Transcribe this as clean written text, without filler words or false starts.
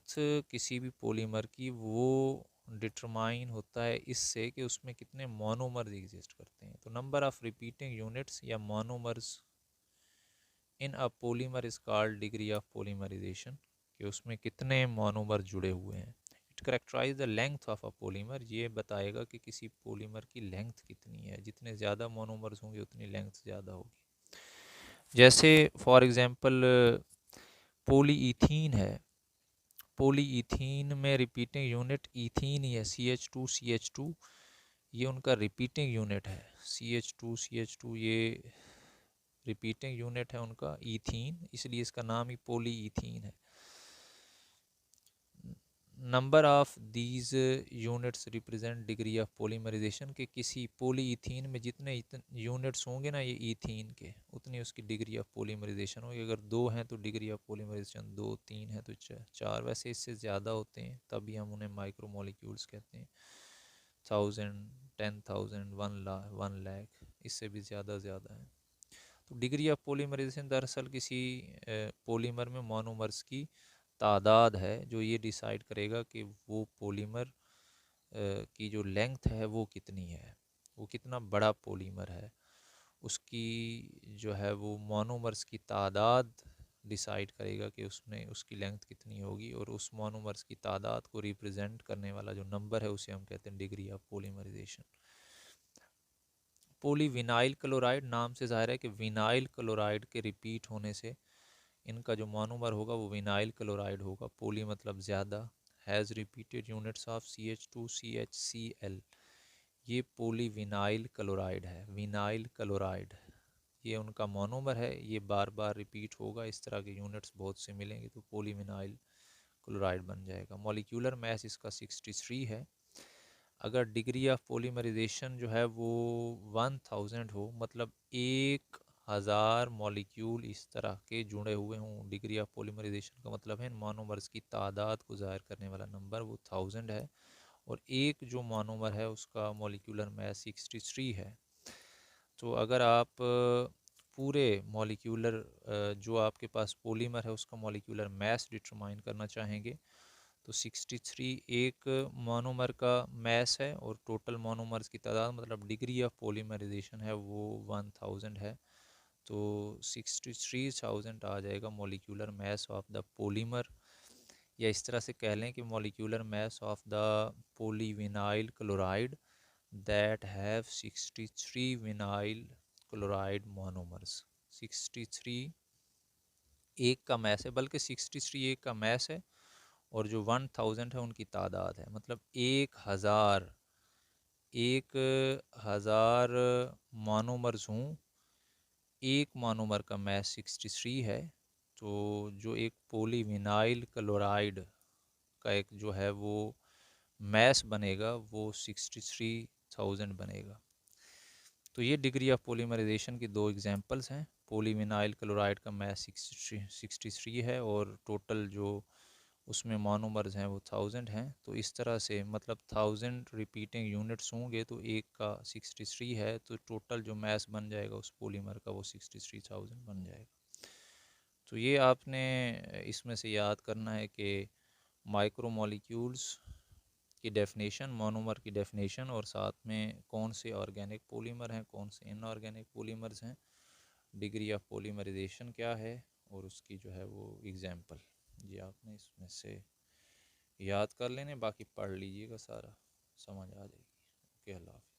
Length किसी भी polymer की वो डिटरमाइन होता है इससे कि उसमें कितने मोनोमर्स एग्जिस्ट करते हैं। तो नंबर ऑफ रिपीटिंग यूनिट्स या monomers in a polymer is called degree of polymerization, कि उसमें कितने मोनोमर जुड़े हुए हैं। It characterize the length of a polymer, ये बताएगा कि किसी पॉलीमर की लेंथ कितनी है। जितने ज़्यादा मोनोमर्स होंगे उतनी लेंथ ज़्यादा होगी। जैसे फॉर एग्जांपल पॉलीइथीन है, पॉलीइथीन में रिपीटिंग यूनिट इथीन ही है, CH2 ये उनका रिपीटिंग यूनिट है। CH2 ये रिपीटिंग यूनिट है उनका इथीन, इसलिए इसका नाम ही पॉलीइथीन है। Number of these units represent degree of polymerization, के किसी पॉलीइथीन में जितने यूनिट्स होंगे ना ये इथीन के, उतनी उसकी डिग्री ऑफ पॉलीमराइजेशन होगी। अगर 2 हैं तो डिग्री ऑफ पॉलीमराइजेशन 2, 3 है तो 4, वैसे इससे ज़्यादा होते हैं तभी हम उन्हें माइक्रोमोलिक्यूल्स कहते हैं। 1000, 10,000, 1 लाख, इससे भी ज़्यादा है। तो डिग्री ऑफ पॉलीमराइजेशन दरअसल किसी पॉलीमर में मोनोमर्स की तादाद है, जो ये डिसाइड करेगा कि वो पॉलीमर की जो लेंथ है वो कितनी है, वो कितना बड़ा पॉलीमर है। उसकी जो है वो मोनोमर्स की तादाद डिसाइड करेगा कि उसमें उसकी लेंथ कितनी होगी, और उस मोनोमर्स की तादाद को रिप्रेजेंट करने वाला जो नंबर है उसे हम कहते हैं degree of polymerization. Polyvinyl chloride, नाम से जाहिर है कि विनाइल क्लोराइड के रिपीट होने से इनका जो मोनोमर होगा वो विनाइल क्लोराइड होगा। पोली मतलब ज़्यादा, has repeated units of CH2CHCl, ये पॉलीविनाइल क्लोराइड है। विनाइल क्लोराइड ये उनका मोनोमर है, ये बार बार रिपीट होगा, इस तरह के यूनिट्स बहुत से मिलेंगे तो पॉलीविनाइल क्लोराइड बन जाएगा। मॉलिक्यूलर मैस इसका 63 है। अगर डिग्री ऑफ पॉलीमराइजेशन जो है वो 1000 हो, मतलब 1000 मॉलिक्यूल इस तरह के जुड़े हुए हों, डिग्री ऑफ पॉलीमराइजेशन का मतलब है मोनोमर्स की तादाद को ज़ाहिर करने वाला नंबर वो 1000 है, और एक जो मोनोमर है उसका मॉलिक्यूलर मैस 63 है। तो अगर आप पूरे मॉलिक्यूलर जो आपके पास पॉलीमर है उसका मॉलिक्यूलर मैस डिटरमाइन करना चाहेंगे तो 63 एक मोनोमर का मैस है, और टोटल मोनोमर्स की तादाद मतलब डिग्री ऑफ पॉलीमराइजेशन है वो 1000 है। तो 63,000 आ जाएगा molecular mass of the polymer, या इस तरह से कह लें कि molecular mass of the polyvinyl chloride that have 63 vinyl chloride monomers. 63 एक का मैस है, बल्कि 63 एक का मैस है, और जो 1000 है उनकी तादाद है, मतलब 1000 मोनोमर्स हूँ, एक मोनोमर का मैस 63 है। तो जो एक पॉलीविनाइल क्लोराइड का एक जो है वो मैस बनेगा वो 63,000 बनेगा। तो ये डिग्री ऑफ पॉलीमराइजेशन की 2 एग्जांपल्स हैं। पॉलीविनाइल क्लोराइड का मैस 63 है, और टोटल जो उसमें मोनोमर्स हैं वो 1000 हैं। तो इस तरह से मतलब 1000 रिपीटिंग यूनिट्स होंगे तो एक का 63 है, तो टोटल जो मैस बन जाएगा उस पॉलीमर का वो 63,000 बन जाएगा। तो ये आपने इसमें से याद करना है कि माइक्रोमोलिक्यूल्स की डेफिनेशन, मोनोमर की डेफिनेशन, और साथ में कौन से ऑर्गेनिक पॉलीमर हैं, कौन से इनऑर्गेनिक पॉलीमर्स हैं, डिग्री ऑफ पॉलीमराइजेशन क्या है, और उसकी जो है वो एग्जांपल, ये आपने इसमें से याद कर लेने, बाकी पढ़ लीजिएगा, सारा समझ आ जाएगी। ओके, अल्लाह हाफ़िज़।